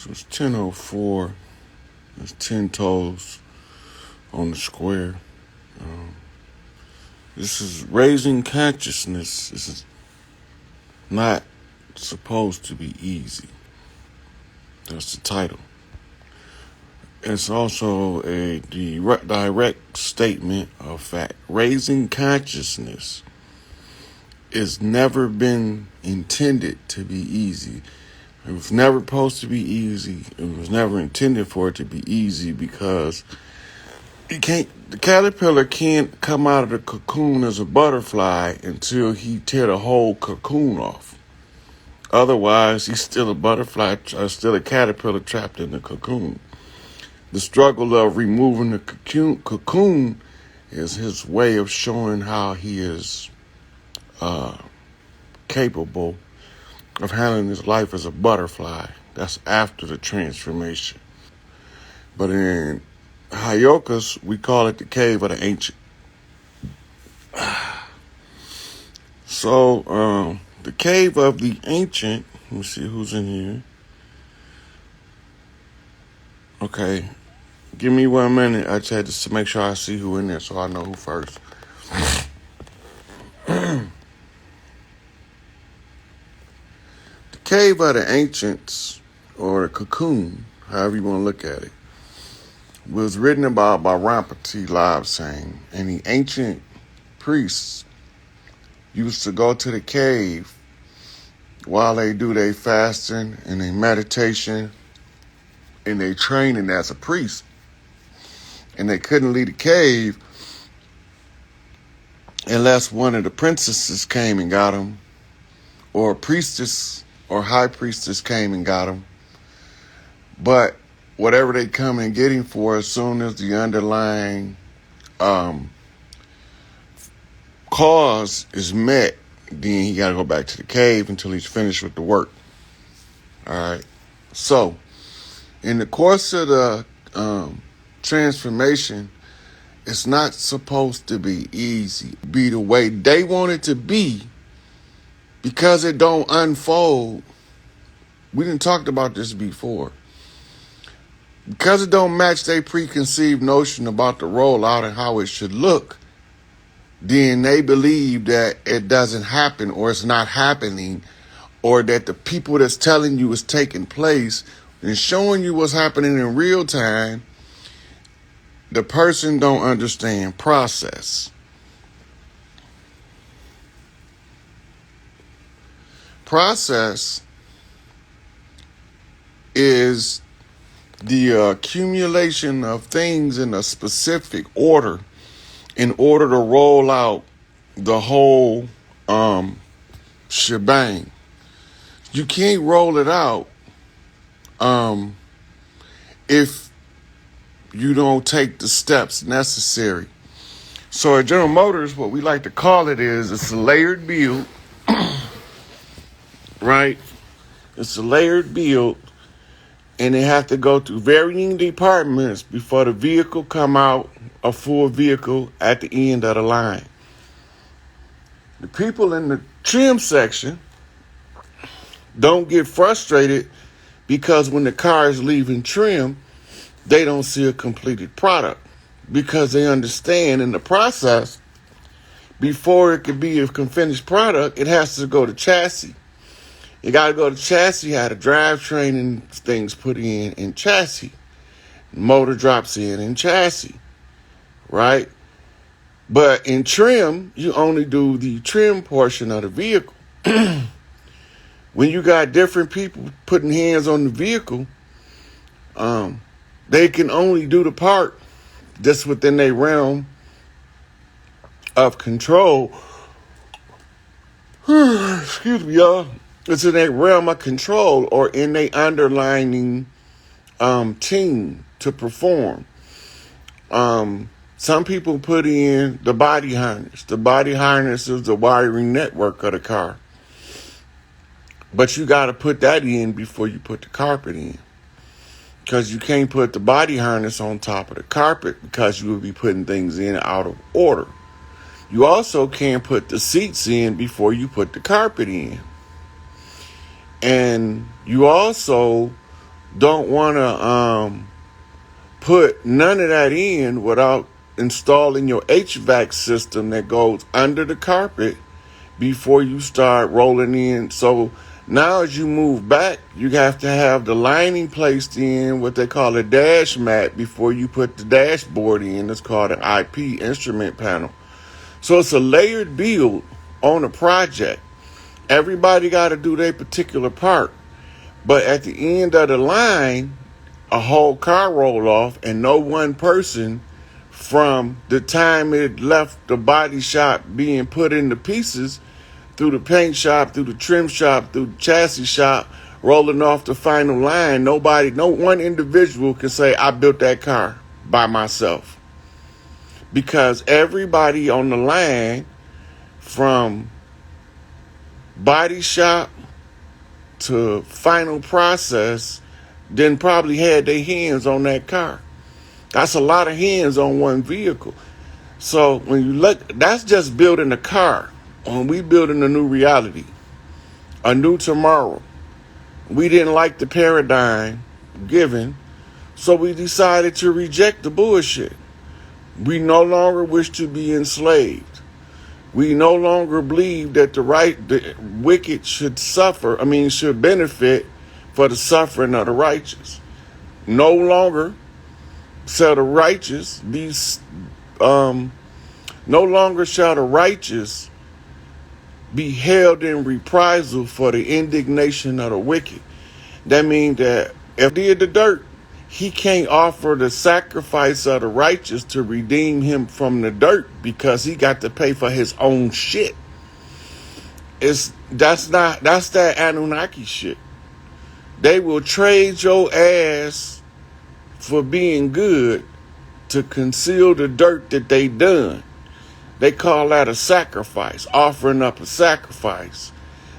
So it's 10:04. There's 10 toes on the square. This is raising consciousness. This is not supposed to be easy. That's the title. It's also a direct statement of fact. Raising consciousness is never been intended to be easy. It was never supposed to be easy. It was never intended for it to be easy because the caterpillar can't come out of the cocoon as a butterfly until he tear the whole cocoon off. Otherwise, he's still a butterfly, still a caterpillar trapped in the cocoon. The struggle of removing the cocoon is his way of showing how he is capable of handling his life as a butterfly. That's after the transformation. But in Hayokas, we call it the cave of the ancient. So, the cave of the ancient, let me see who's in here. Okay, give me 1 minute. I just had to make sure I see who in there so I know who first. The cave of the ancients, or the cocoon, however you want to look at it, was written about by Rinpoche Lobsang, and the ancient priests used to go to the cave while they do their fasting and their meditation and their training as a priest. And they couldn't leave the cave unless one of the princesses came and got them, or a priestess or high priestess came and got them. But whatever they come and get him for, as soon as the underlying cause is met, then he got to go back to the cave until he's finished with the work. All right. So, in the course of the transformation, it's not supposed to be easy. Be the way they want it to be, because it don't unfold. We didn't talk about this before. Because it don't match their preconceived notion about the rollout and how it should look, then they believe that it doesn't happen, or it's not happening, or that the people that's telling you is taking place and showing you what's happening in real time, the person don't understand process. Process is the accumulation of things in a specific order in order to roll out the whole shebang. You can't roll it out if you don't take the steps necessary. So at General Motors, what we like to call it is it's a layered build, right? It's a layered build, and they have to go through varying departments before the vehicle come out a full vehicle at the end of the line. The people in the trim section don't get frustrated because when the car is leaving trim, they don't see a completed product, because they understand in the process, before it could be a finished product, it has to go to chassis. You got to go to chassis, have the drivetrain and things put in chassis. Motor drops in chassis, right? But in trim, you only do the trim portion of the vehicle. When you got different people putting hands on the vehicle, they can only do the part just within their realm of control. Excuse me, y'all. It's in their realm of control, or in their underlining team to perform. Some people put in the body harness. The body harness is the wiring network of the car. But you got to put that in before you put the carpet in. Because you can't put the body harness on top of the carpet, because you will be putting things in out of order. You also can't put the seats in before you put the carpet in. And you also don't want to put none of that in without installing your HVAC system that goes under the carpet before you start rolling in. So now as you move back, you have to have the lining placed in what they call a dash mat before you put the dashboard in. It's called an IP, instrument panel. So it's a layered build on a project. Everybody got to do their particular part. But at the end of the line, a whole car roll off, and no one person from the time it left the body shop being put into pieces through the paint shop, through the trim shop, through the chassis shop, rolling off the final line, no one individual can say, I built that car by myself. Because everybody on the line from body shop to final process then probably had their hands on that car. That's a lot of hands on one vehicle. So when you look, that's just building a car. When we building a new reality, a new tomorrow, we didn't like the paradigm given, so we decided to reject the bullshit. We no longer wish to be enslaved. We no longer believe that the wicked should benefit for the suffering of the righteous. No longer shall the righteous be held in reprisal for the indignation of the wicked. That means that if he did the dirt, he can't offer the sacrifice of the righteous to redeem him from the dirt because he got to pay for his own shit. That's that Anunnaki shit. They will trade your ass for being good to conceal the dirt that they done. They call that a sacrifice, offering up a sacrifice,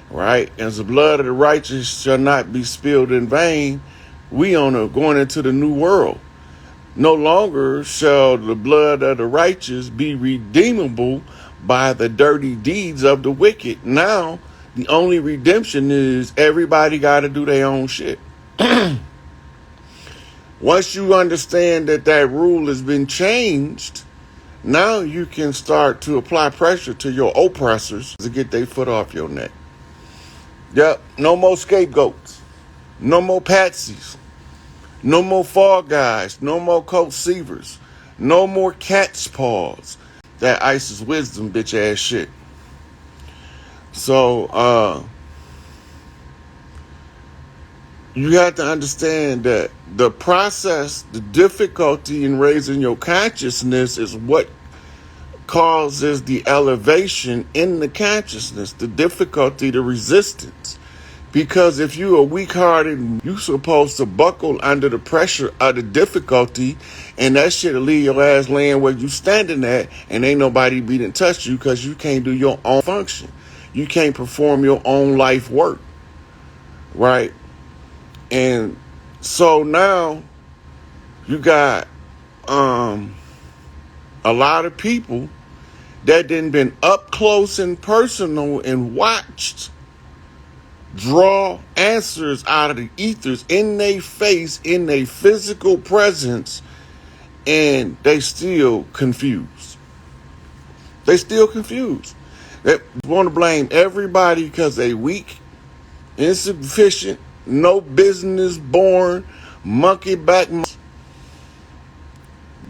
right? As the blood of the righteous shall not be spilled in vain. We going into the new world. No longer shall the blood of the righteous be redeemable by the dirty deeds of the wicked. Now, the only redemption is everybody got to do their own shit. Once you understand that rule has been changed, now you can start to apply pressure to your oppressors to get their foot off your neck. Yep, no more scapegoats. No more patsies. No more fall guys. No more coat seavers. No more cat's paws. That ISIS wisdom bitch ass shit. So, you have to understand that the process, the difficulty in raising your consciousness is what causes the elevation in the consciousness, the difficulty, the resistance. Because if you are weak-hearted, you're supposed to buckle under the pressure of the difficulty, and that shit'll leave your ass laying where you standing at, and ain't nobody beating touch you because you can't do your own function. You can't perform your own life work, right? And so now you got a lot of people that done been up close and personal and watched draw answers out of the ethers in their face, in their physical presence, and they still confused. They still confused. They want to blame everybody because they weak, insufficient, no business born, monkey back.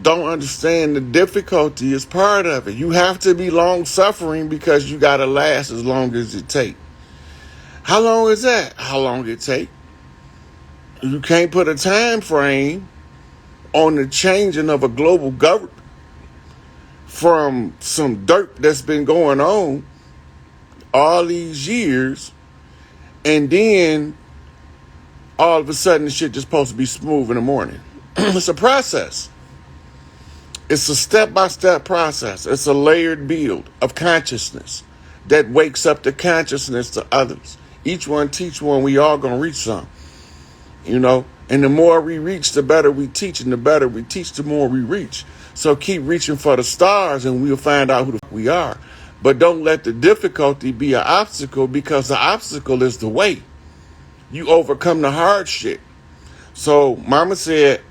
Don't understand the difficulty is part of it. You have to be long suffering because you got to last as long as it takes. How long is that? How long it take? You can't put a time frame on the changing of a global government from some dirt that's been going on all these years, and then all of a sudden the shit just supposed to be smooth in the morning. It's a process. It's a step-by-step process. It's a layered build of consciousness that wakes up the consciousness to others. Each one teach one, we all gonna reach some, and the more we reach, the better we teach, and the better we teach, the more we reach. So keep reaching for the stars and we'll find out who the fuck we are. But don't let the difficulty be an obstacle, because the obstacle is the way. You overcome the hard shit. So mama said,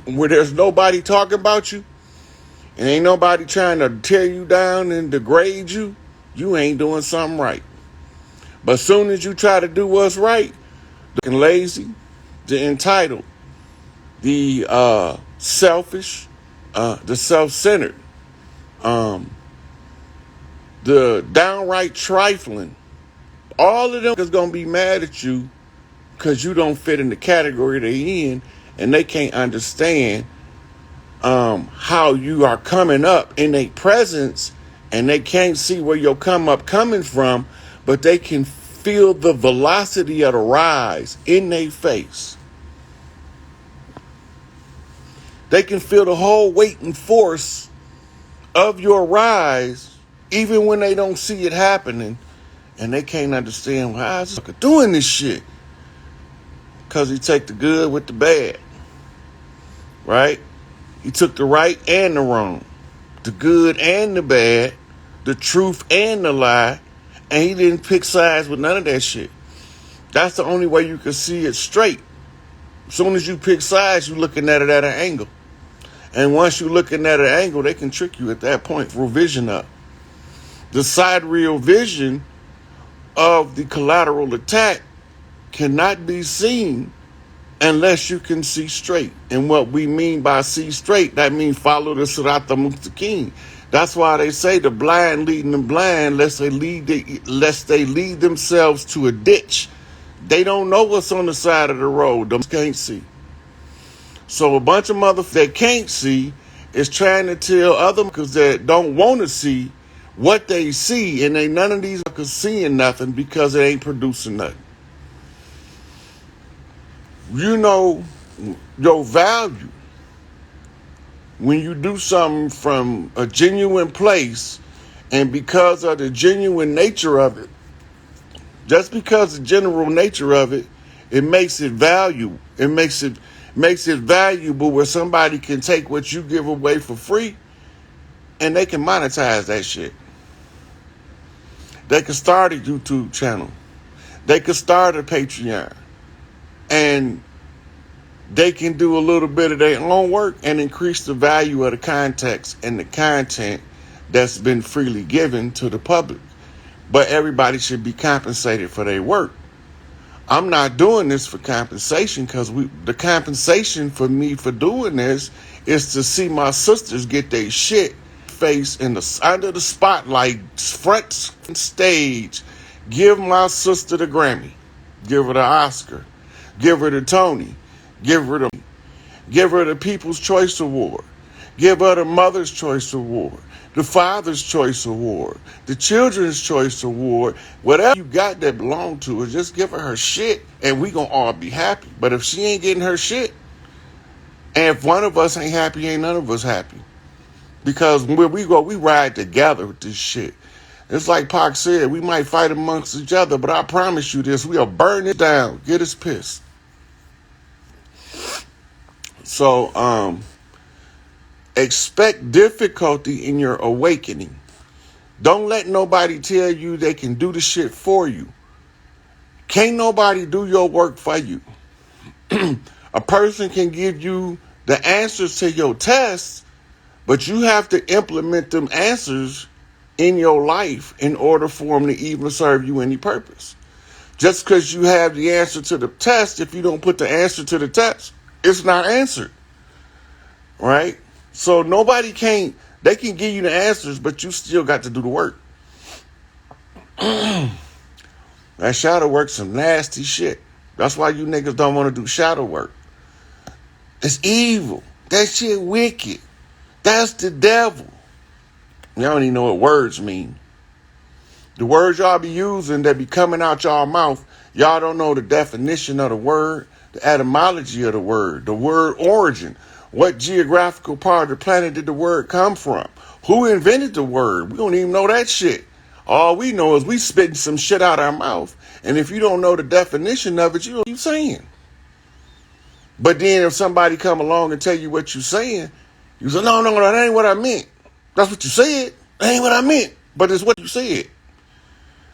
where there's nobody talking about you and ain't nobody trying to tear you down and degrade you, you ain't doing something right. But as soon as you try to do what's right, the lazy, the entitled, the selfish, the self-centered, um, the downright trifling, all of them is going to be mad at you because you don't fit in the category they in, and they can't understand how you are coming up in their presence, and they can't see where you'll come up coming from, but they can feel the velocity of the rise in their face. They can feel the whole weight and force of your rise, even when they don't see it happening, and they can't understand why is this fucker doing this shit. Because he take the good with the bad, right? He took the right and the wrong, the good and the bad, the truth and the lie, and he didn't pick sides with none of that shit. That's the only way you can see it straight. As soon as you pick sides, you're looking at it at an angle. And once you're looking at an angle, they can trick you at that point for vision up. The sidereal vision of the collateral attack cannot be seen unless you can see straight. And what we mean by see straight, that means follow the Sirata Mustaqim. That's why they say the blind leading the blind lest they lead themselves to a ditch. They don't know what's on the side of the road. They can't see. So a bunch of motherfuckers that can't see is trying to tell other motherfuckers that don't want to see what they see, and ain't none of these motherfuckers seeing nothing because it ain't producing nothing. You know your value when you do something from a genuine place, and because of the genuine nature of it, just because the general nature of it, it makes it valuable. It makes it valuable where somebody can take what you give away for free and they can monetize that shit. They can start a YouTube channel. They can start a Patreon. And they can do a little bit of their own work and increase the value of the context and the content that's been freely given to the public. But everybody should be compensated for their work. I'm not doing this for compensation, because the compensation for me for doing this is to see my sisters get their shit face in the under the spotlight, front stage. Give my sister the Grammy, give her the Oscar, give her the Tony, give her the People's Choice Award, give her the Mother's Choice Award, the Father's Choice Award, the Children's Choice Award. Whatever you got that belong to her, just give her shit and we gonna all be happy. But if she ain't getting her shit, and if one of us ain't happy, ain't none of us happy. Because when we go, we ride together with this shit. It's like Pac said, we might fight amongst each other, but I promise you this, we'll burn it down, get us pissed. So, expect difficulty in your awakening. Don't let nobody tell you they can do the shit for you. Can't nobody do your work for you. A person can give you the answers to your tests, but you have to implement them answers in your life in order for them to even serve you any purpose. Just because you have the answer to the test, if you don't put the answer to the test, it's not answered. Right? So they can give you the answers, but you still got to do the work. That shadow work's some nasty shit. That's why you niggas don't want to do shadow work. It's evil. That shit wicked. That's the devil. Y'all don't even know what words mean. The words y'all be using that be coming out y'all mouth, y'all don't know the definition of the word, the etymology of the word origin. What geographical part of the planet did the word come from? Who invented the word? We don't even know that shit. All we know is we spitting some shit out our mouth. And if you don't know the definition of it, you know what you're saying. But then if somebody come along and tell you what you're saying, you say, no, that ain't what I meant. That's what you said. That ain't what I meant. But it's what you said.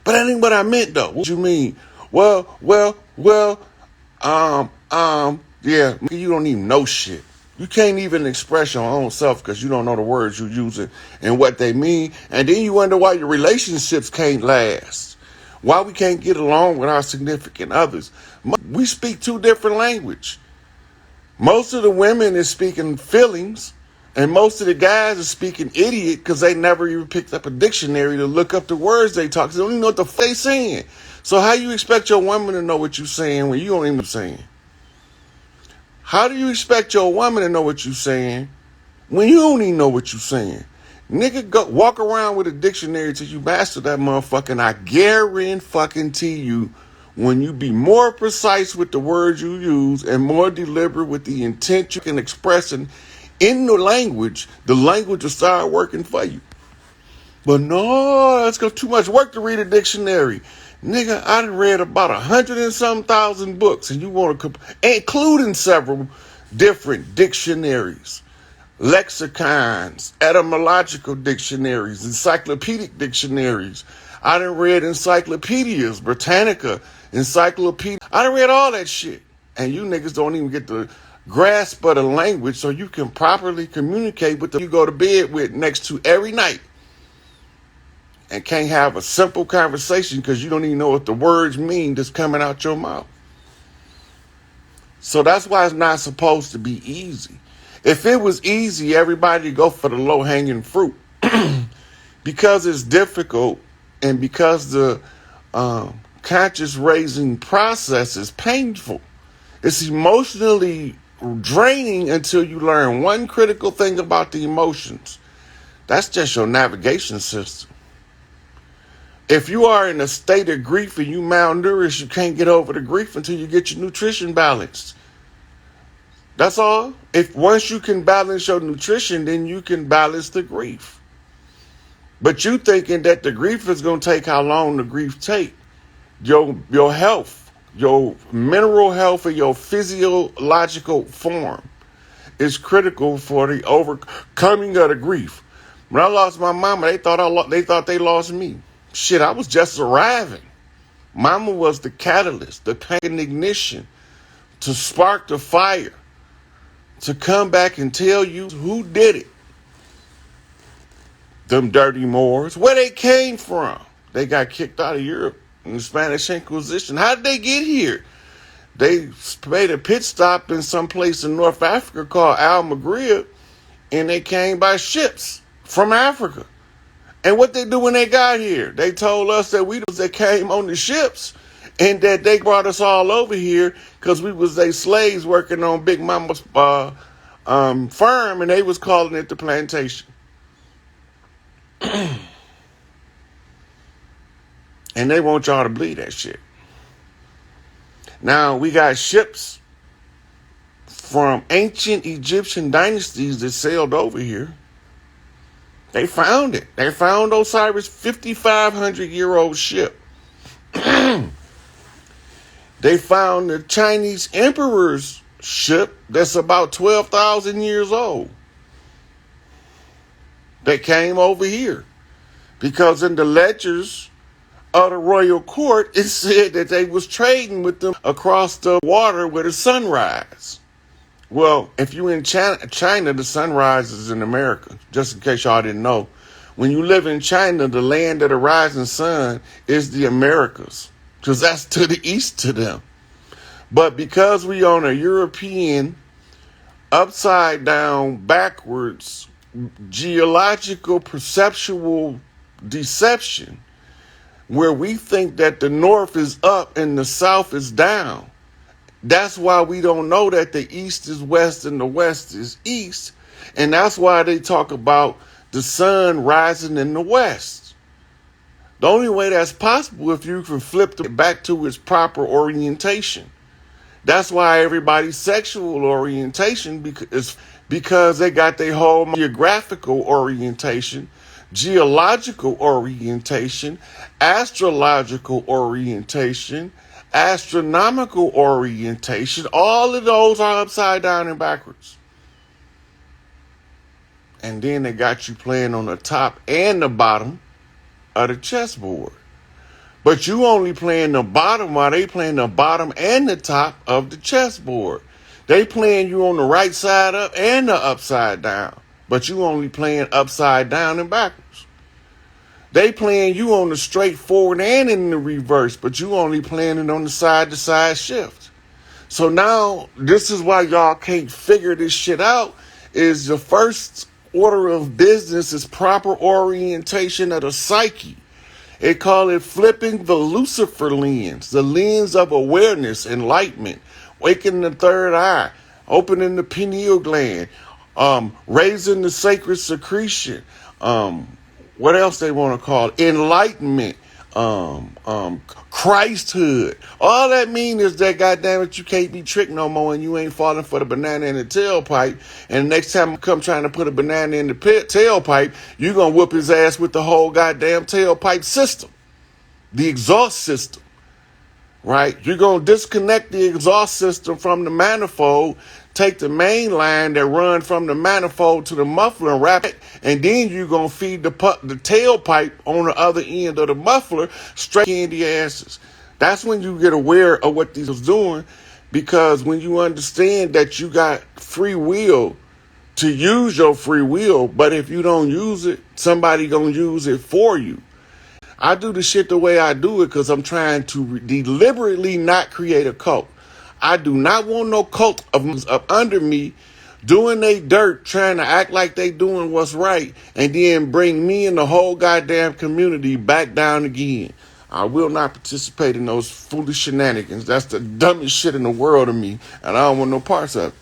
But that ain't what I meant, though. What you mean? Well, Yeah, you don't even know shit. You can't even express your own self because you don't know the words you're using and what they mean. And then you wonder why your relationships can't last. Why we can't get along with our significant others. We speak two different languages. Most of the women is speaking feelings, and most of the guys are speaking idiot because they never even picked up a dictionary to look up the words they talk. They don't even know what the fuck they saying. So how you expect your woman to know what you're saying when you don't even know what you're saying? How do you expect your woman to know what you're saying when you don't even know what you're saying? Nigga, go walk around with a dictionary till you master that motherfucker, and I guarantee you, when you be more precise with the words you use and more deliberate with the intent you can express in the language will start working for you. But no, it's got too much work to read a dictionary. Nigga, I done read about 100 and some thousand books, and you want to, including several different dictionaries, lexicons, etymological dictionaries, encyclopedic dictionaries. I done read encyclopedias, Britannica, encyclopedia. I done read all that shit. And you niggas don't even get the grasp of the language so you can properly communicate with them you go to bed with next to every night. And can't have a simple conversation because you don't even know what the words mean that's coming out your mouth. So that's why it's not supposed to be easy. If it was easy, everybody would go for the low-hanging fruit. Because it's difficult and because the conscious raising process is painful. It's emotionally draining until you learn one critical thing about the emotions. That's just your navigation system. If you are in a state of grief and you malnourished, you can't get over the grief until you get your nutrition balanced. That's all. If once you can balance your nutrition, then you can balance the grief. But you thinking that the grief is going to take how long the grief take. Your health, your mineral health, and your physiological form is critical for the overcoming of the grief. When I lost my mama, they thought they lost me. Shit, I was just arriving. Mama was the catalyst, the ignition to spark the fire, to come back and tell you who did it. Them dirty Moors, where they came from. They got kicked out of Europe in the Spanish Inquisition. How did they get here? They made a pit stop in some place in North Africa called Al-Maghrib, and they came by ships from Africa. And what they do when they got here? They told us that we was that came on the ships and that they brought us all over here because we was they slaves working on Big Mama's farm, and they was calling it the plantation. And they want y'all to believe that shit. Now, we got ships from ancient Egyptian dynasties that sailed over here. They found it. They found Osiris' 5,500-year-old ship. They found the Chinese emperor's ship that's about 12,000 years old. They came over here because in the ledgers of the royal court, it said that they was trading with them across the water with the sunrise. Well, if you in China, the sunrise is in America, just in case y'all didn't know. When you live in China, the land of the rising sun is the Americas, because that's to the east to them. But because we on a European, upside down, backwards, geological, perceptual deception, where we think that the north is up and the south is down, that's why we don't know that the east is west and the west is east. And that's why they talk about the sun rising in the west. The only way that's possible if you can flip it back to its proper orientation. That's why everybody's sexual orientation is because they got their whole geographical orientation, geological orientation, astrological orientation, astronomical orientation. All of those are upside down and backwards. And then they got you playing on the top and the bottom of the chessboard. But you only playing the bottom while they playing the bottom and the top of the chessboard. They playing you on the right side up and the upside down, but you only playing upside down and backwards. They playing you on the straight forward and in the reverse, but you only playing it on the side to side shift. So now this is why y'all can't figure this shit out. Is the first order of business is proper orientation of the psyche. They call it flipping the Lucifer lens, the lens of awareness, enlightenment, waking the third eye, opening the pineal gland, raising the sacred secretion. What else they want to call it? Enlightenment, Christhood. All that mean is that, goddamn it, you can't be tricked no more, and you ain't falling for the banana in the tailpipe. And the next time you come trying to put a banana in the tailpipe, you gonna whoop his ass with the whole goddamn tailpipe system, the exhaust system. Right? You're going to disconnect the exhaust system from the manifold, take the main line that run from the manifold to the muffler and wrap it, and then you're going to feed the tailpipe on the other end of the muffler straight in the asses. That's when you get aware of what these is doing, because when you understand that you got free will to use your free will, but if you don't use it, somebody going to use it for you. I do the shit the way I do it because I'm trying to deliberately not create a cult. I do not want no cult of under me doing they dirt, trying to act like they doing what's right, and then bring me and the whole goddamn community back down again. I will not participate in those foolish shenanigans. That's the dumbest shit in the world to me, and I don't want no parts of it.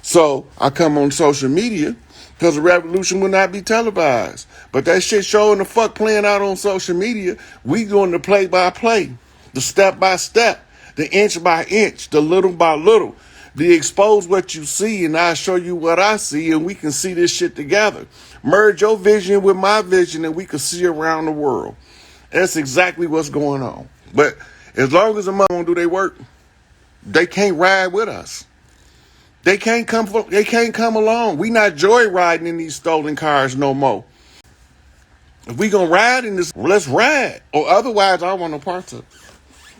So I come on social media because the revolution will not be televised. But that shit showing the fuck playing out on social media, we doing the play by play, the step by step, the inch by inch, the little by little. The expose what you see and I show you what I see, and we can see this shit together. Merge your vision with my vision and we can see around the world. That's exactly what's going on. But as long as the mother don't do their work, they can't ride with us. They can't come along. We not joyriding in these stolen cars no more. If we gonna ride in this, let's ride. Or otherwise, I don't want no parts of it.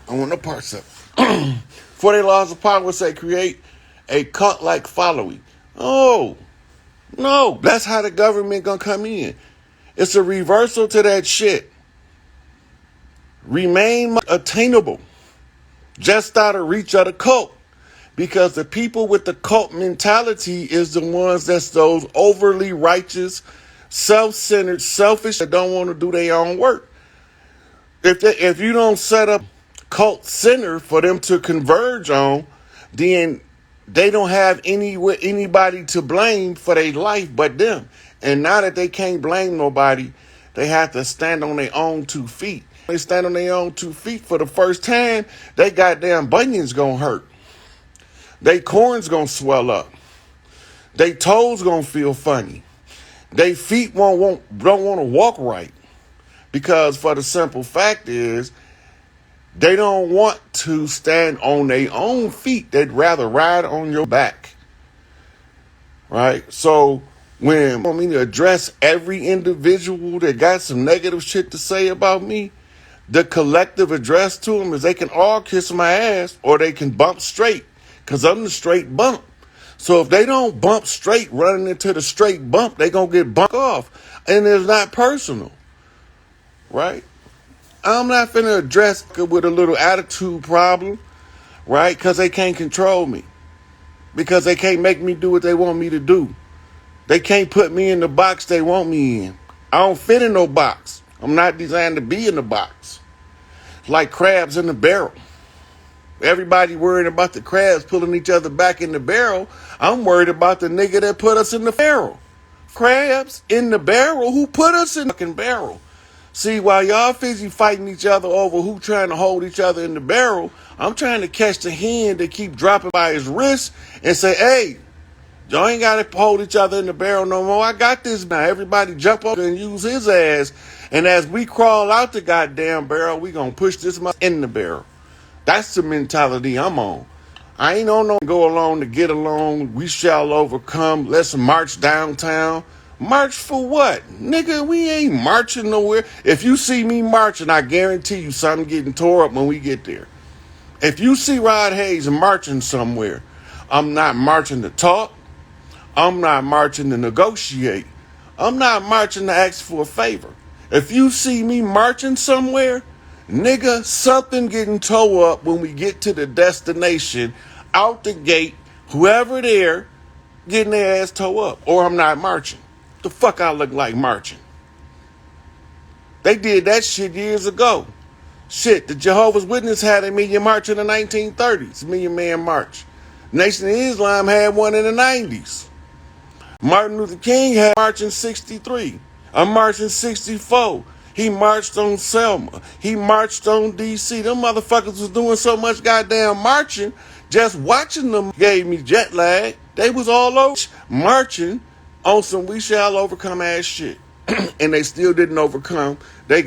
I want no parts of it. For their laws of power say create a cult-like following. Oh, no. That's how the government gonna come in. It's a reversal to that shit. Remain attainable. Just out of reach of the cult. Because the people with the cult mentality is the ones that's those overly righteous, self-centered, selfish, that don't want to do their own work. If you don't set up cult center for them to converge on, then they don't have anybody to blame for their life but them. And now that they can't blame nobody, they have to stand on their own 2 feet. They stand on their own 2 feet for the first time, they goddamn bunions gonna hurt. They corns gonna swell up. They toes gonna feel funny. They feet don't want to walk right. Because for the simple fact is, they don't want to stand on their own feet. They'd rather ride on your back. Right? So when I want me to address every individual that got some negative shit to say about me, the collective address to them is they can all kiss my ass or they can bump straight. Because I'm the straight bump. So if they don't bump straight running into the straight bump, they going to get bumped off. And it's not personal. Right? I'm not finna address it with a little attitude problem. Right? Because they can't control me. Because they can't make me do what they want me to do. They can't put me in the box they want me in. I don't fit in no box. I'm not designed to be in the box. It's like crabs in the barrel. Everybody worried about the crabs pulling each other back in the barrel. I'm worried about the nigga that put us in the barrel. Crabs in the barrel? Who put us in the fucking barrel? See, while y'all busy fighting each other over who trying to hold each other in the barrel, I'm trying to catch the hand that keep dropping by his wrist and say, hey, y'all ain't got to hold each other in the barrel no more. I got this now. Everybody jump over and use his ass. And as we crawl out the goddamn barrel, we gonna push this in the barrel. That's the mentality I'm on. I ain't on no go along to get along. We shall overcome. Let's march downtown. March for what? Nigga, we ain't marching nowhere. If you see me marching, I guarantee you something getting tore up when we get there. If you see Rod Hayes marching somewhere, I'm not marching to talk. I'm not marching to negotiate. I'm not marching to ask for a favor. If you see me marching somewhere, nigga, something getting towed up when we get to the destination, out the gate, whoever there, getting their ass towed up. Or I'm not marching. The fuck I look like marching? They did that shit years ago. Shit, the Jehovah's Witness had a Million March in the 1930s, Million Man March. Nation of Islam had one in the 90s. Martin Luther King had a march in 63, a march in 64. He marched on Selma. He marched on D.C. Them motherfuckers was doing so much goddamn marching, just watching them gave me jet lag. They was all over marching on some we shall overcome ass shit. And they still didn't overcome. They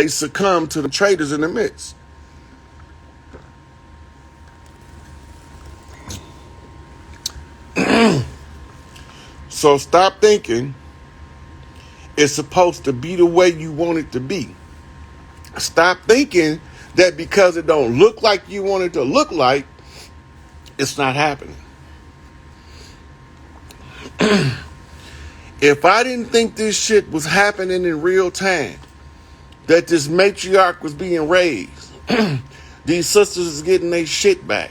succumbed to the traitors in the midst. So stop thinking it's supposed to be the way you want it to be. Stop thinking that because it don't look like you want it to look like, it's not happening. If I didn't think this shit was happening in real time, that this matriarch was being raised, these sisters is getting their shit back,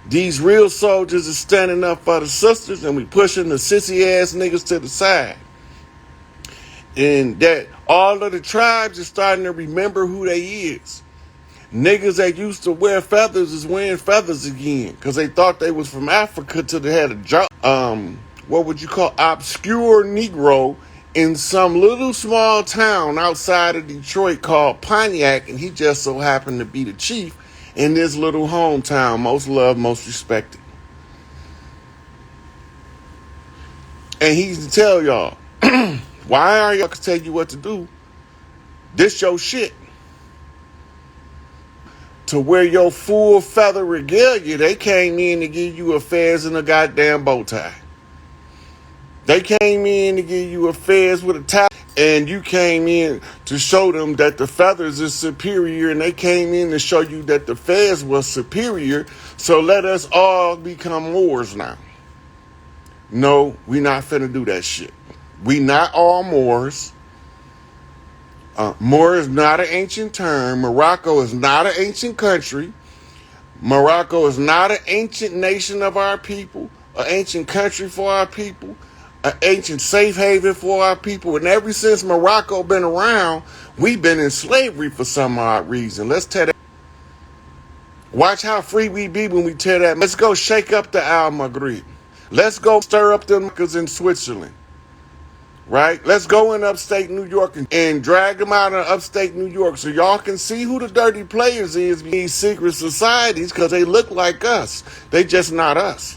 these real soldiers is standing up for the sisters, and we pushing the sissy ass niggas to the side, and that all of the tribes is starting to remember who they is. Niggas that used to wear feathers is wearing feathers again because they thought they was from Africa till they had a job. What would you call obscure Negro in some little small town outside of Detroit called Pontiac, and he just so happened to be the chief in this little hometown, most loved, most respected. And he used to tell y'all, why are y'all tell you what to do? This your shit. To wear your full feather regalia, they came in to give you affairs in a goddamn bow tie. They came in to give you affairs with a tie, and you came in to show them that the feathers is superior, and they came in to show you that the feathers was superior, so let us all become Moors now. No, we not finna do that shit. We not all Moors. Moor is not an ancient term. Morocco is not an ancient country. Morocco is not an ancient nation of our people, an ancient country for our people, an ancient safe haven for our people. And ever since Morocco been around, we've been in slavery for some odd reason. Let's tear that. Watch how free we be when we tear that. Let's go shake up the Al Maghrib. Let's go stir up the muckers in Switzerland. Right? Let's go in upstate New York and drag them out of upstate New York so y'all can see who the dirty players is in these secret societies, because they look like us. They just not us.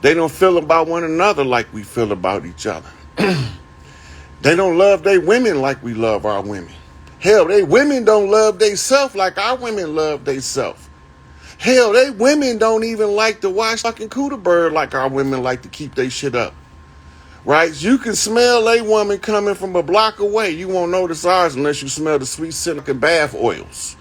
They don't feel about one another like we feel about each other. They don't love their women like we love our women. Hell, they women don't love theyself like our women love theyself. Hell, they women don't even like to watch fucking Cooter Bird like our women like to keep their shit up. Right? You can smell a woman coming from a block away. You won't notice ours unless you smell the sweet silicon bath oils.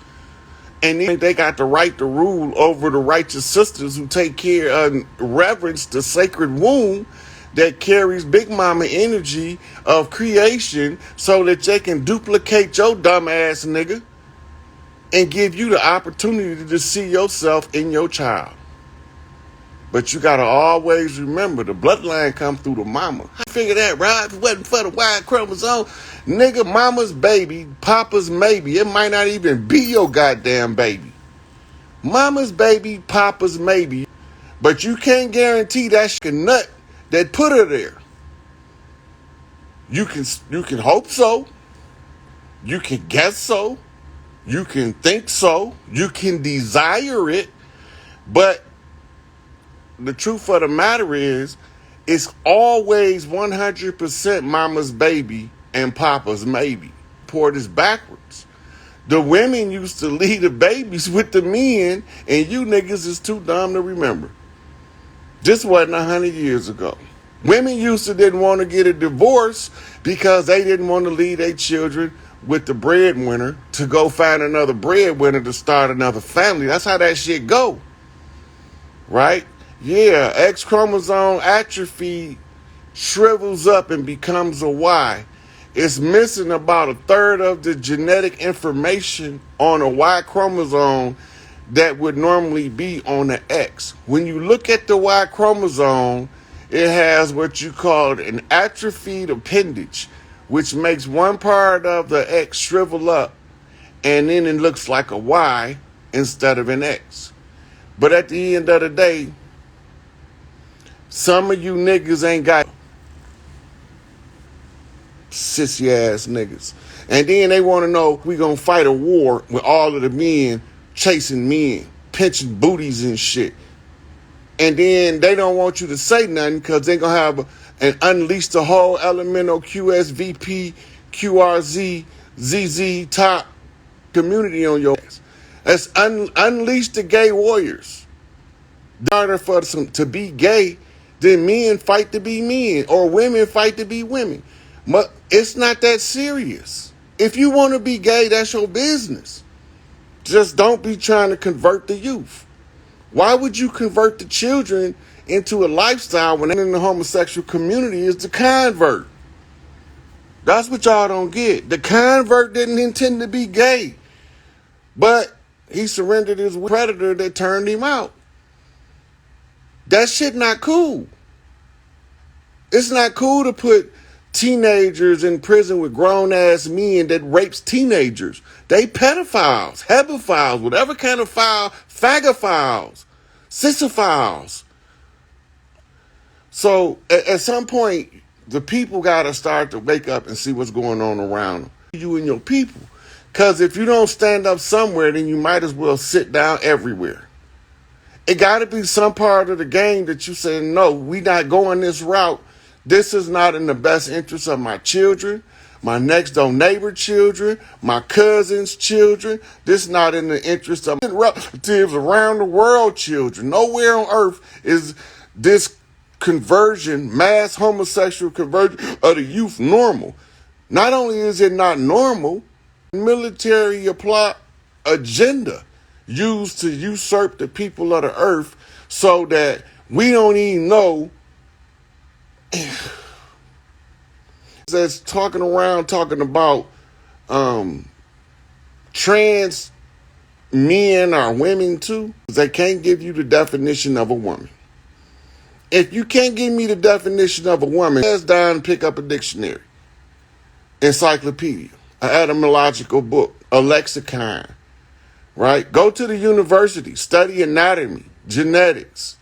And they got the right to rule over the righteous sisters who take care and reverence the sacred womb that carries Big Mama energy of creation so that they can duplicate your dumb ass nigga and give you the opportunity to see yourself in your child. But you gotta always remember the bloodline come through the mama. I figure that, right? If it wasn't for the Y chromosome, nigga, mama's baby, papa's maybe. It might not even be your goddamn baby. Mama's baby, papa's maybe. But you can't guarantee that nut that put her there. You can hope so. You can guess so. You can think so. You can desire it. But the truth of the matter is, it's always 100% mama's baby and papa's maybe. Pour this backwards. The women used to leave the babies with the men, and you niggas is too dumb to remember. This wasn't 100 years ago. Women used to didn't want to get a divorce because they didn't want to leave their children with the breadwinner to go find another breadwinner to start another family. That's how that shit go, right? Yeah, X chromosome atrophy shrivels up and becomes a Y. It's missing about a third of the genetic information on a Y chromosome that would normally be on the X. When you look at the Y chromosome, it has what you call an atrophied appendage, which makes one part of the X shrivel up, and then it looks like a Y instead of an X. But at the end of the day, some of you niggas ain't got sissy ass niggas. And then they want to know we gonna fight a war with all of the men chasing men, pinching booties and shit. And then they don't want you to say nothing because they gonna have and unleash the whole elemental QSVP, QRZ, ZZ top community on your ass. Let's unleash the gay warriors. In order for some to be gay, then men fight to be men or women fight to be women. But it's not that serious. If you want to be gay, that's your business. Just don't be trying to convert the youth. Why would you convert the children into a lifestyle when in the homosexual community is the convert? That's what y'all don't get. The convert didn't intend to be gay, but he surrendered his predator that turned him out. That shit not cool. It's not cool to put teenagers in prison with grown-ass men that rapes teenagers. They pedophiles, hebephiles, whatever kind of file, phagophiles, sissophiles. So at some point, the people got to start to wake up and see what's going on around them. You and your people. Because if you don't stand up somewhere, then you might as well sit down everywhere. It got to be some part of the game that you say, no, we not going this route. This is not in the best interest of my children, my next door neighbor children, my cousin's children. This is not in the interest of relatives around the world children. Nowhere on earth is this conversion, mass homosexual conversion of the youth normal. Not only is it not normal, military plot agenda used to usurp the people of the earth so that we don't even know. That's talking about trans men or women too. They can't give you the definition of a woman. If you can't give me the definition of a woman, let's down and pick up a dictionary, encyclopedia, an etymological book, a lexicon, right? Go to the university, study anatomy, genetics,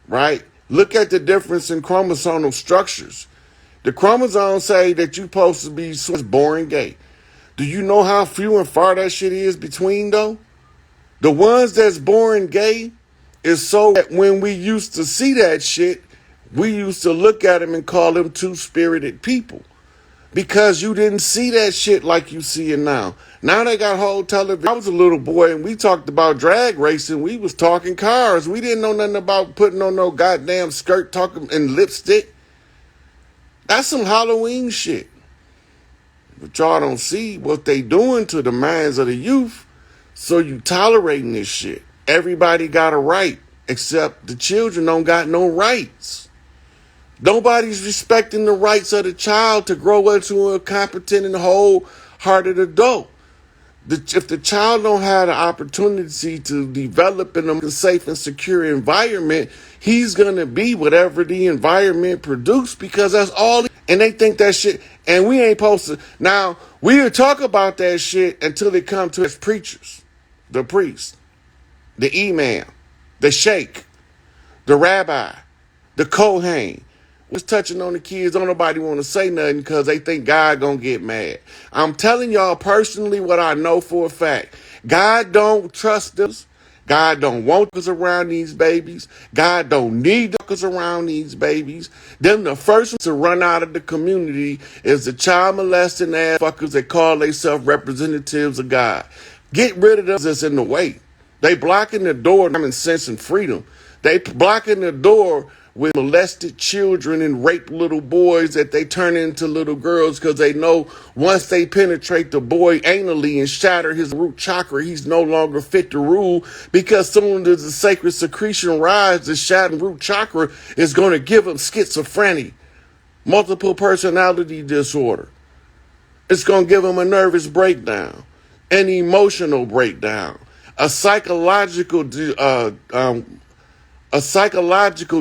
right? Look at the difference in chromosomal structures. The chromosomes say that you're supposed to be born gay. Do you know how few and far that shit is between, though? The ones that's born gay is so that when we used to see that shit, we used to look at them and call them two-spirited people. Because you didn't see that shit like you see it now. Now they got whole television. I was a little boy and we talked about drag racing. We was talking cars. We didn't know nothing about putting on no goddamn skirt talking and lipstick. That's some Halloween shit. But y'all don't see what they doing to the minds of the youth. So you tolerating this shit. Everybody got a right, except the children don't got no rights. Nobody's respecting the rights of the child to grow into a competent and wholehearted adult. If the child don't have the opportunity to develop in a safe and secure environment, he's going to be whatever the environment produced because that's all. And they think that shit, and we ain't supposed to. Now, we'll talk about that shit until it comes to us preachers, the priest, the imam, the sheikh, the rabbi, the kohen. Was touching on the kids. Don't nobody want to say nothing because they think God gonna get mad. I'm telling y'all personally what I know for a fact. God don't trust us. God don't want us around these babies. God don't need us around these babies. Them the first ones to run out of the community is the child molesting ass fuckers that call themselves representatives of God. Get rid of them that's in the way. They blocking the door to common sense and freedom. They blocking the door with molested children and raped little boys that they turn into little girls because they know once they penetrate the boy anally and shatter his root chakra, he's no longer fit to rule, because soon as the sacred secretion rise, the shattered root chakra is going to give him schizophrenia, multiple personality disorder. It's going to give him a nervous breakdown, an emotional breakdown, a psychological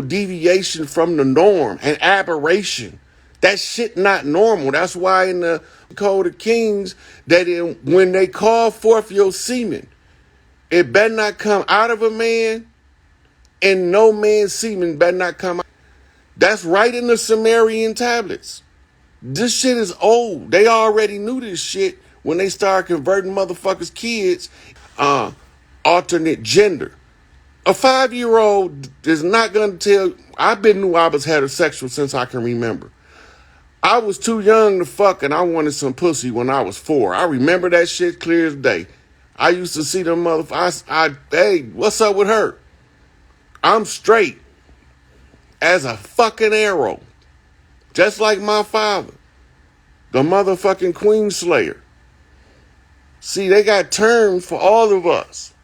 deviation from the norm, an aberration. That shit not normal. That's why in the Code of Kings, that when they call forth your semen, it better not come out of a man, and no man's semen better not come out. That's right in the Sumerian tablets. This shit is old. They already knew this shit when they started converting motherfuckers' kids alternate gender. A 5-year-old is not going to tell. I've been knew I was heterosexual since I can remember. I was too young to fuck, and I wanted some pussy when I was 4. I remember that shit clear as day. I used to see them motherfuckers. Hey, what's up with her? I'm straight as a fucking arrow. Just like my father, the motherfucking Queen Slayer. See, they got terms for all of us.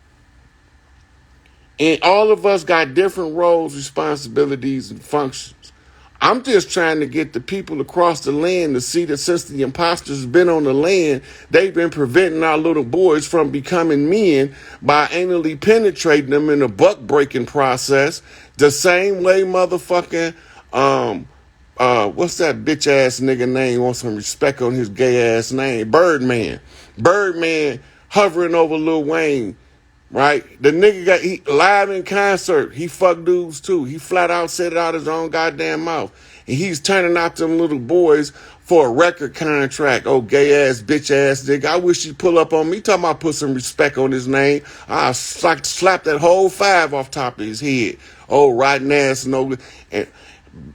And all of us got different roles, responsibilities, and functions. I'm just trying to get the people across the land to see that since the imposters have been on the land, they've been preventing our little boys from becoming men by anally penetrating them in a buck-breaking process. The same way motherfucking, what's that bitch-ass nigga name? Want some respect on his gay-ass name. Birdman. Birdman hovering over Lil Wayne. Right? The nigga he live in concert. He fucked dudes too. He flat out said it out his own goddamn mouth. And he's turning out them little boys for a record contract. Oh, gay ass, bitch ass nigga. I wish he'd pull up on me. Talking about put some respect on his name. I'll slap that whole 5 off top of his head. Oh, rotten ass, no. And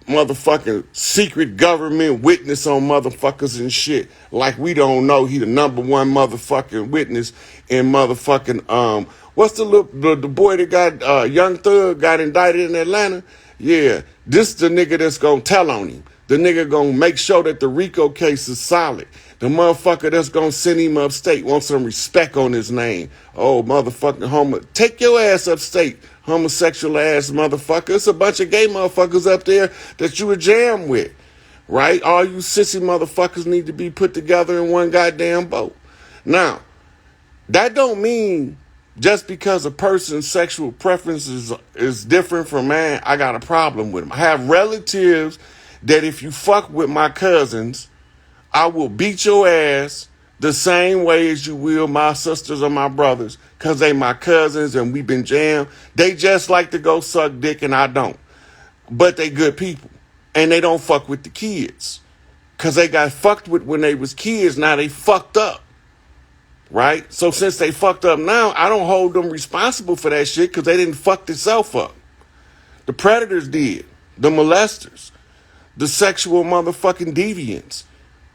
motherfucking secret government witness on motherfuckers and shit. Like we don't know he the number one motherfucking witness in motherfucking, what's the boy that got, Young Thug got indicted in Atlanta? Yeah, this the nigga that's gonna tell on him. The nigga gonna make sure that the RICO case is solid. The motherfucker that's gonna send him upstate wants some respect on his name. Oh, motherfucking homo. Take your ass upstate, homosexual ass motherfucker. It's a bunch of gay motherfuckers up there that you would jam with, right? All you sissy motherfuckers need to be put together in one goddamn boat. Now, that don't mean just because a person's sexual preference is different from mine, I got a problem with them. I have relatives that if you fuck with my cousins, I will beat your ass the same way as you will my sisters or my brothers, because they my cousins and we've been jammed. They just like to go suck dick and I don't. But they good people. And they don't fuck with the kids. Because they got fucked with when they was kids, now they fucked up. Right? So since they fucked up now, I don't hold them responsible for that shit because they didn't fuck themselves up. The predators did. The molesters. The sexual motherfucking deviants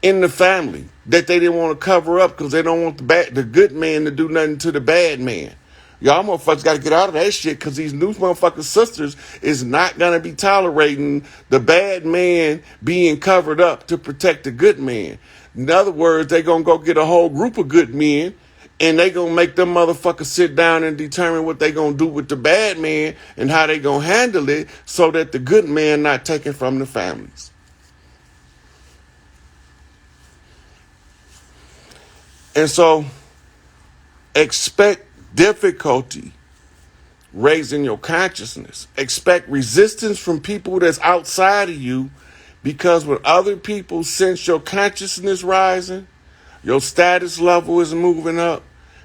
in the family that they didn't want to cover up because they don't want the good man to do nothing to the bad man. Y'all motherfuckers got to get out of that shit because these new motherfucking sisters is not going to be tolerating the bad man being covered up to protect the good man. In other words, they going to go get a whole group of good men and they going to make them motherfuckers sit down and determine what they going to do with the bad man and how they going to handle it so that the good man not taken from the families. And so expect difficulty raising your consciousness. Expect resistance from people that's outside of you, because when other people sense your consciousness rising, your status level is moving up,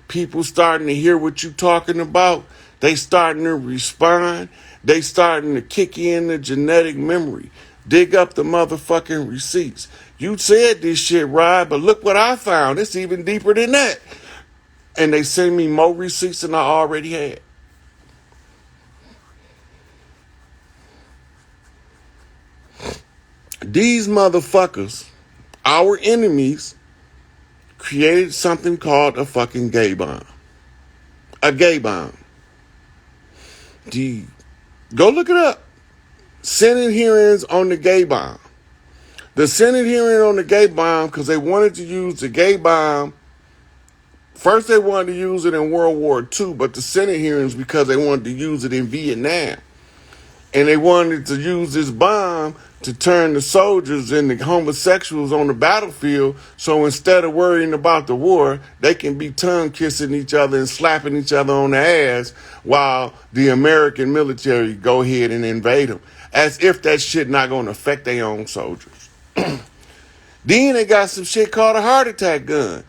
people starting to hear what you're talking about, they starting to respond, they starting to kick in the genetic memory, dig up the motherfucking receipts. You said this shit, Rod, but look what I found. It's even deeper than that. And they send me more receipts than I already had. These motherfuckers, our enemies, created something called a fucking gay bomb. A gay bomb. Go look it up. Senate hearings on the gay bomb. The Senate hearing on the gay bomb, because they wanted to use the gay bomb. First, they wanted to use it in World War II, but the Senate hearings because they wanted to use it in Vietnam. And they wanted to use this bomb to turn the soldiers and the homosexuals on the battlefield, so instead of worrying about the war, they can be tongue-kissing each other and slapping each other on the ass while the American military go ahead and invade them, as if that shit not going to affect their own soldiers. Then they got some shit called a heart attack gun,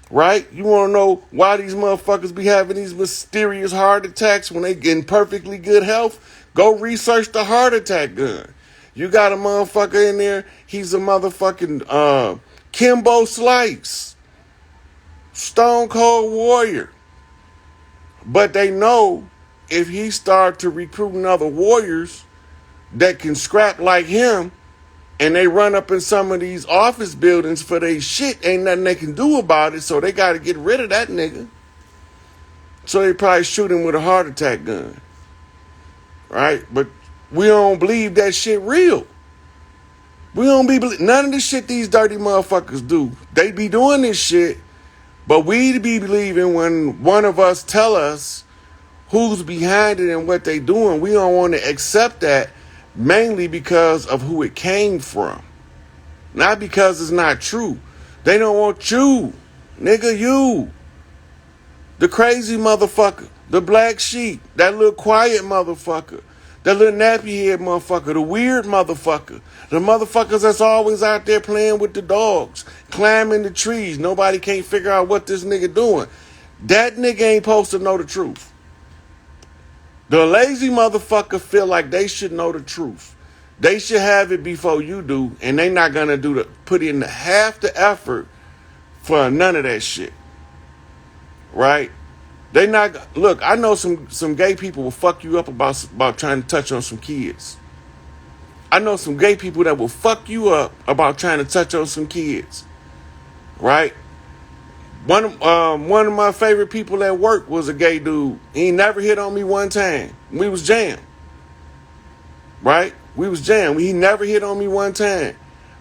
right? You want to know why these motherfuckers be having these mysterious heart attacks when they get in perfectly good health? Go research the heart attack gun. You got a motherfucker in there, he's a motherfucking Kimbo Slice, Stone Cold Warrior. But they know if he start to recruiting other warriors that can scrap like him, and they run up in some of these office buildings for their shit, ain't nothing they can do about it, so they got to get rid of that nigga. So they probably shoot him with a heart attack gun. Right? But we don't believe that shit real. We don't be none of the shit these dirty motherfuckers do. They be doing this shit, but we be believing when one of us tell us who's behind it and what they doing. We don't want to accept that, mainly because of who it came from. Not because it's not true. They don't want you. Nigga, you. The crazy motherfucker. The black sheep. That little quiet motherfucker. That little nappy head motherfucker. The weird motherfucker. The motherfuckers that's always out there playing with the dogs. Climbing the trees. Nobody can't figure out what this nigga doing. That nigga ain't supposed to know the truth. The lazy motherfucker feel like they should know the truth. They should have it before you do, and they not gonna put in half the effort for none of that shit. Right? They not look. I know some gay people will fuck you up about trying to touch on some kids. I know some gay people that will fuck you up about trying to touch on some kids. Right? One of my favorite people at work was a gay dude. He never hit on me one time. We was jammed. Right? We was jammed. He never hit on me one time.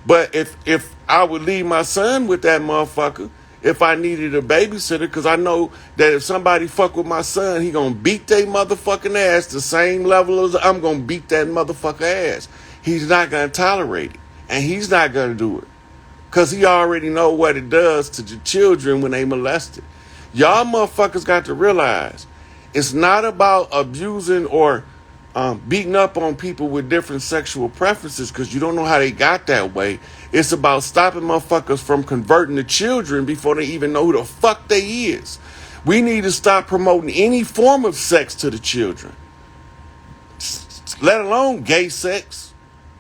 But if I would leave my son with that motherfucker, if I needed a babysitter, because I know that if somebody fuck with my son, he gonna beat their motherfucking ass the same level as I'm gonna beat that motherfucker ass. He's not gonna tolerate it. And he's not gonna do it. Because he already know what it does to the children when they molested. Y'all motherfuckers got to realize it's not about abusing or beating up on people with different sexual preferences because you don't know how they got that way. It's about stopping motherfuckers from converting the children before they even know who the fuck they is. We need to stop promoting any form of sex to the children, let alone gay sex.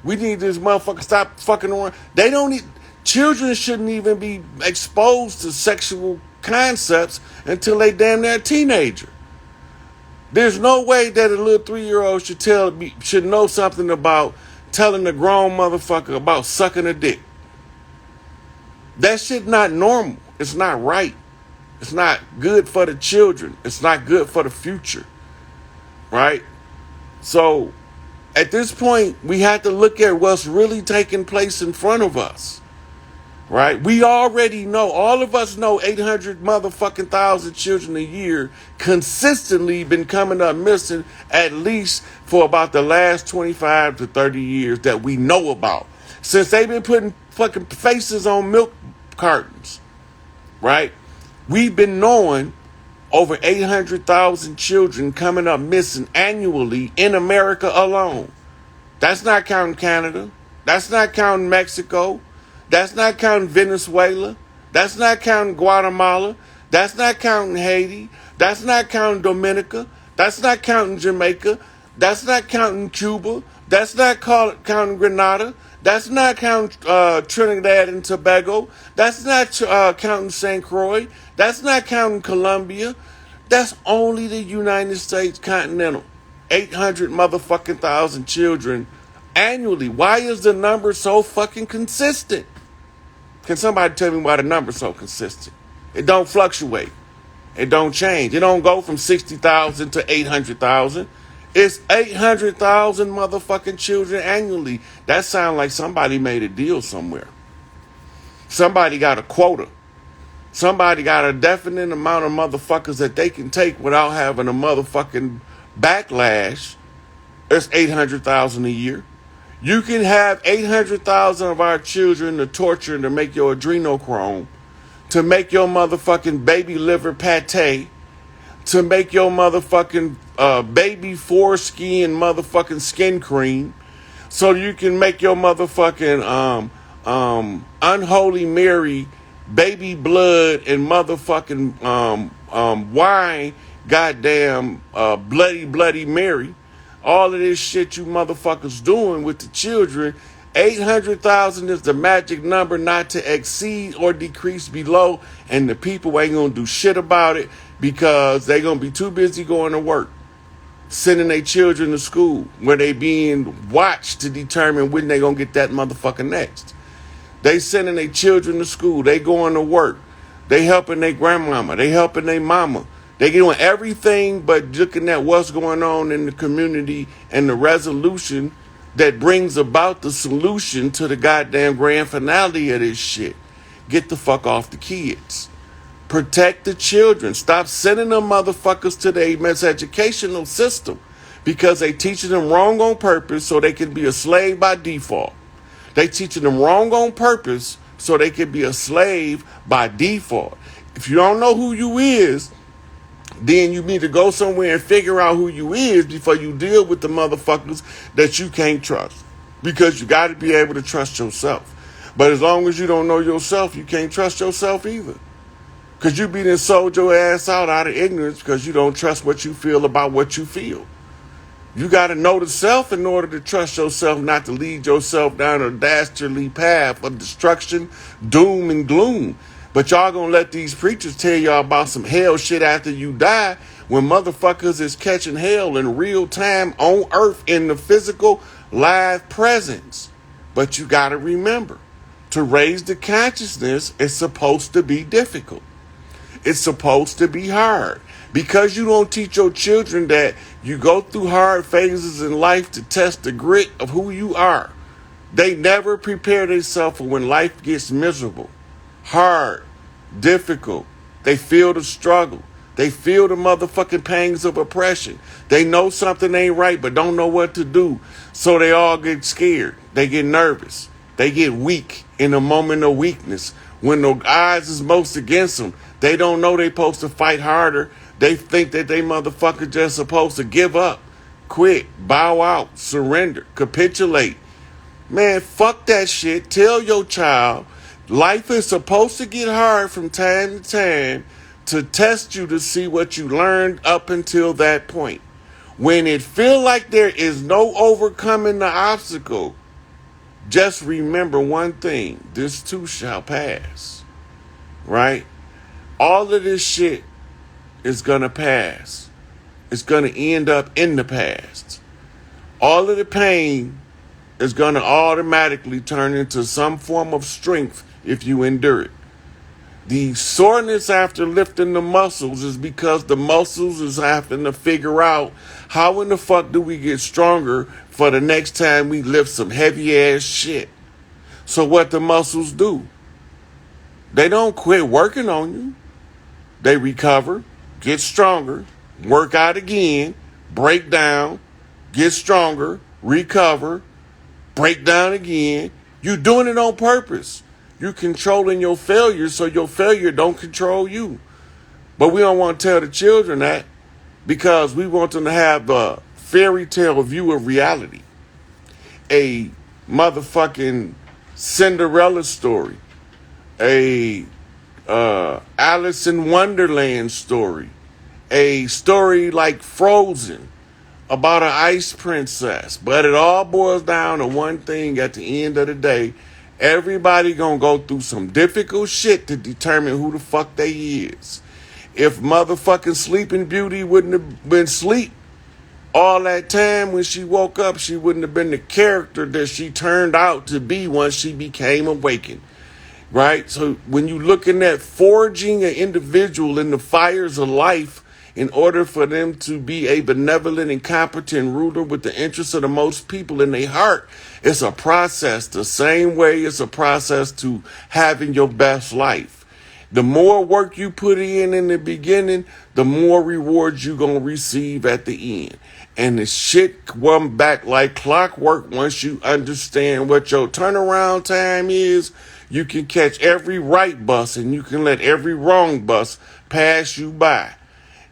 We need this motherfucker stop fucking around. They don't need... Children shouldn't even be exposed to sexual concepts until they damn near a teenager. There's no way that a little 3-year-old should know something about telling a grown motherfucker about sucking a dick. That shit not normal. It's not right. It's not good for the children. It's not good for the future. Right? So, at this point, we have to look at what's really taking place in front of us. Right? We already know, all of us know 800 motherfucking thousand children a year consistently been coming up missing at least for about the last 25 to 30 years that we know about. Since they've been putting fucking faces on milk cartons. Right? We've been knowing over 800,000 children coming up missing annually in America alone. That's not counting Canada. That's not counting Mexico. That's not counting Venezuela. That's not counting Guatemala. That's not counting Haiti. That's not counting Dominica. That's not counting Jamaica. That's not counting Cuba. That's not counting Grenada. That's not counting Trinidad and Tobago. That's not counting St. Croix. That's not counting Colombia. That's only the United States continental. 800 motherfucking thousand children annually. Why is the number so fucking consistent? Can somebody tell me why the number's so consistent? It don't fluctuate. It don't change. It don't go from 60,000 to 800,000. It's 800,000 motherfucking children annually. That sounds like somebody made a deal somewhere. Somebody got a quota. Somebody got a definite amount of motherfuckers that they can take without having a motherfucking backlash. It's 800,000 a year. You can have 800,000 of our children to torture and to make your adrenochrome, to make your motherfucking baby liver pate, to make your motherfucking baby foreskin motherfucking skin cream, so you can make your motherfucking unholy Mary baby blood and motherfucking wine, goddamn bloody Mary. All of this shit you motherfuckers doing with the children. 800,000 is the magic number not to exceed or decrease below, and the people ain't gonna do shit about it because they gonna be too busy going to work, sending their children to school where they being watched to determine when they gonna get that motherfucker next. They sending their children to school, they going to work, they helping their grandmama, they helping their mama. They doing everything but looking at what's going on in the community and the resolution that brings about the solution to the goddamn grand finale of this shit. Get the fuck off the kids. Protect the children. Stop sending them motherfuckers to the educational system because they teaching them wrong on purpose so they can be a slave by default. They teaching them wrong on purpose so they can be a slave by default. If you don't know who you is, then you need to go somewhere and figure out who you is before you deal with the motherfuckers that you can't trust. Because you got to be able to trust yourself. But as long as you don't know yourself, you can't trust yourself either. Because you be done sold your ass out of ignorance because you don't trust what you feel about what you feel. You got to know the self in order to trust yourself, not to lead yourself down a dastardly path of destruction, doom, and gloom. But y'all gonna let these preachers tell y'all about some hell shit after you die when motherfuckers is catching hell in real time on earth in the physical live presence. But you gotta remember, to raise the consciousness is supposed to be difficult. It's supposed to be hard. Because you don't teach your children that you go through hard phases in life to test the grit of who you are. They never prepare themselves for when life gets miserable, hard, difficult. They feel the struggle. They feel the motherfucking pangs of oppression. They know something ain't right but don't know what to do. So they all get scared. They get nervous. They get weak in a moment of weakness. When the odds is most against them, they don't know they supposed to fight harder. They think that they motherfucker just supposed to give up, quit, bow out, surrender, capitulate. Man, fuck that shit. Tell your child life is supposed to get hard from time to time to test you to see what you learned up until that point. When it feel like there is no overcoming the obstacle, just remember one thing. This too shall pass. Right? All of this shit is gonna pass. It's gonna end up in the past. All of the pain is gonna automatically turn into some form of strength if you endure it. The soreness after lifting the muscles is because the muscles is having to figure out how in the fuck do we get stronger for the next time we lift some heavy ass shit. So what the muscles do? They don't quit working on you. They recover, get stronger, work out again, break down, get stronger, recover, break down again. You're doing it on purpose. You're controlling your failure so your failure don't control you. But we don't want to tell the children that because we want them to have the fairy tale view of reality. A motherfucking Cinderella story. A Alice in Wonderland story. A story like Frozen about an ice princess. But it all boils down to one thing at the end of the day. Everybody gonna go through some difficult shit to determine who the fuck they is. If motherfucking Sleeping Beauty wouldn't have been asleep all that time when she woke up, she wouldn't have been the character that she turned out to be once she became awakened. Right? So when you looking at forging an individual in the fires of life in order for them to be a benevolent and competent ruler with the interests of the most people in their heart. It's a process, the same way it's a process to having your best life. The more work you put in the beginning, the more rewards you're going to receive at the end. And the shit come back like clockwork once you understand what your turnaround time is. You can catch every right bus and you can let every wrong bus pass you by.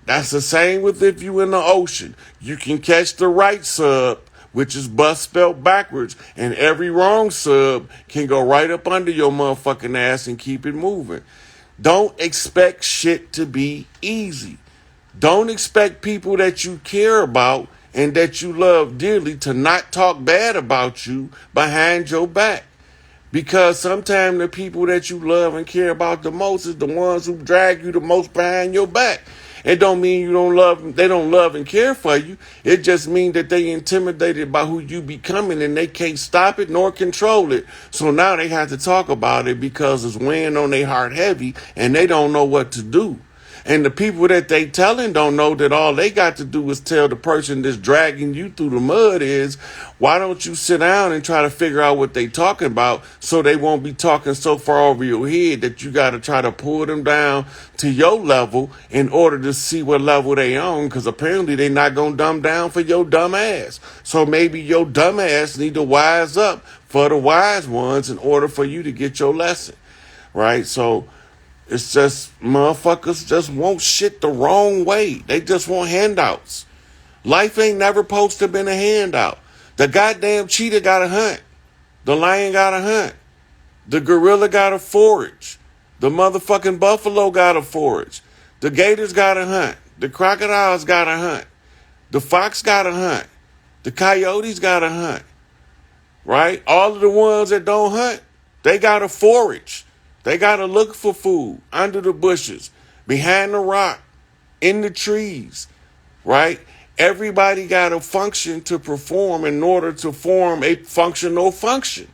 That's the same with if you in the ocean. You can catch the right sub, which is bus spelled backwards, and every wrong sub can go right up under your motherfucking ass and keep it moving. Don't expect shit to be easy. Don't expect people that you care about and that you love dearly to not talk bad about you behind your back. Because sometimes the people that you love and care about the most is the ones who drag you the most behind your back. It don't mean you don't love them, they don't love and care for you. It just means that they intimidated by who you becoming and they can't stop it nor control it. So now they have to talk about it because it's weighing on their heart heavy and they don't know what to do. And the people that they telling don't know that all they got to do is tell the person that's dragging you through the mud is, why don't you sit down and try to figure out what they talking about so they won't be talking so far over your head that you got to try to pull them down to your level in order to see what level they on, because apparently they not going to dumb down for your dumb ass. So maybe your dumb ass need to wise up for the wise ones in order for you to get your lesson, right? So it's just motherfuckers just want shit the wrong way. They just want handouts. Life ain't never supposed to have been a handout. The goddamn cheetah got to hunt. The lion got to hunt. The gorilla got to forage. The motherfucking buffalo got to forage. The gators got to hunt. The crocodiles got to hunt. The fox got to hunt. The coyotes got to hunt. Right? All of the ones that don't hunt, they got to forage. They got to look for food under the bushes, behind the rock, in the trees, right? Everybody got to function to perform in order to form a functional function.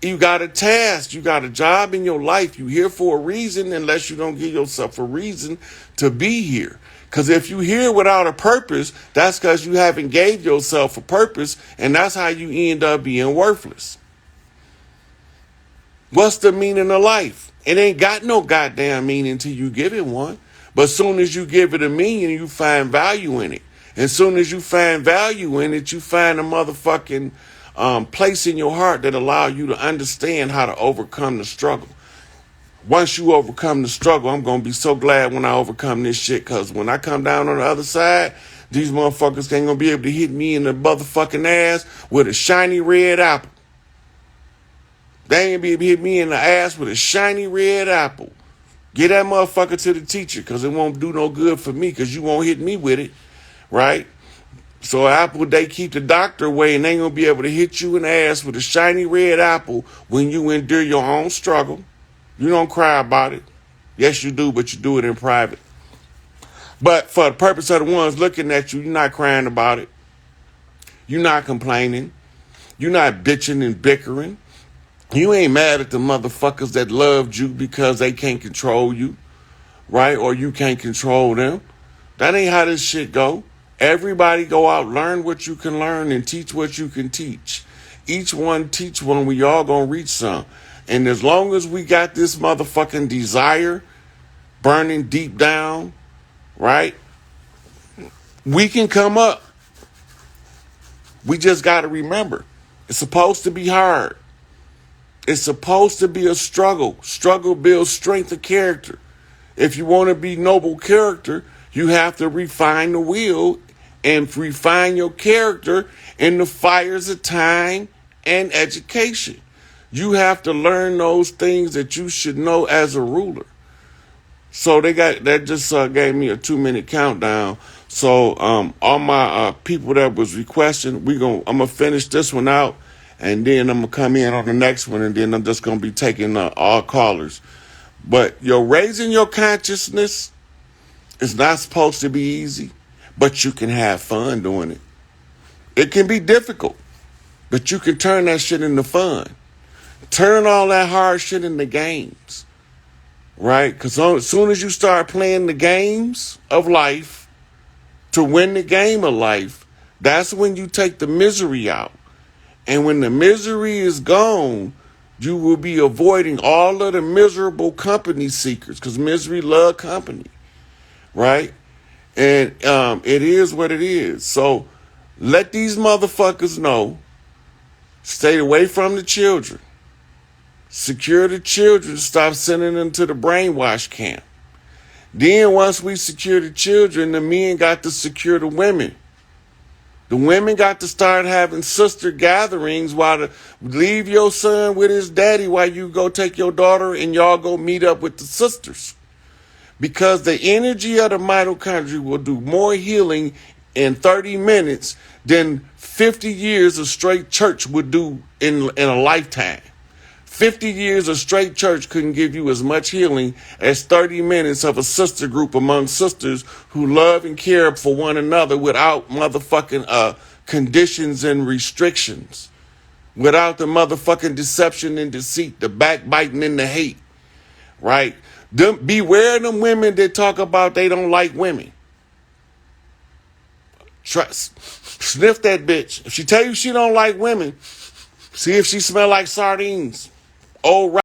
You got a task. You got a job in your life. You here for a reason unless you don't give yourself a reason to be here. Because if you here without a purpose, that's because you haven't gave yourself a purpose, and that's how you end up being worthless. What's the meaning of life? It ain't got no goddamn meaning till you give it one. But as soon as you give it a meaning, you find value in it. As soon as you find value in it, you find a motherfucking place in your heart that allow you to understand how to overcome the struggle. Once you overcome the struggle, I'm going to be so glad when I overcome this shit, because when I come down on the other side, these motherfuckers ain't going to be able to hit me in the motherfucking ass with a shiny red apple. They ain't be able to hit me in the ass with a shiny red apple. Get that motherfucker to the teacher, because it won't do no good for me, because you won't hit me with it, right? So apple, they keep the doctor away, and they ain't going to be able to hit you in the ass with a shiny red apple when you endure your own struggle. You don't cry about it. Yes, you do, but you do it in private. But for the purpose of the ones looking at you, you're not crying about it. You're not complaining. You're not bitching and bickering. You ain't mad at the motherfuckers that loved you because they can't control you, right? Or you can't control them. That ain't how this shit go. Everybody go out, learn what you can learn, and teach what you can teach. Each one teach one, we all gonna reach some. And as long as we got this motherfucking desire burning deep down, right, we can come up. We just gotta remember, it's supposed to be hard. It's supposed to be a struggle. Struggle builds strength of character. If you want to be noble character, you have to refine the will and refine your character in the fires of time and education. You have to learn those things that you should know as a ruler. So they got that just gave me a 2-minute countdown. So all my people that was requesting, I'm gonna finish this one out. And then I'm going to come in on the next one, and then I'm just going to be taking all callers. But raising your consciousness is not supposed to be easy, but you can have fun doing it. It can be difficult, but you can turn that shit into fun. Turn all that hard shit into games, right? Because as soon as you start playing the games of life, to win the game of life, that's when you take the misery out. And when the misery is gone, you will be avoiding all of the miserable company seekers, because misery love company, right? And it is what it is. So let these motherfuckers know, stay away from the children. Secure the children, stop sending them to the brainwash camp. Then once we secure the children, the men got to secure the women. The women got to start having sister gatherings leave your son with his daddy while you go take your daughter and y'all go meet up with the sisters. Because the energy of the mitochondria will do more healing in 30 minutes than 50 years of straight church would do in a lifetime. 50 years of straight church couldn't give you as much healing as 30 minutes of a sister group among sisters who love and care for one another without motherfucking conditions and restrictions. Without the motherfucking deception and deceit, the backbiting and the hate, right? Beware of them women that talk about they don't like women. Sniff that bitch. If she tell you she don't like women, see if she smell like sardines. Old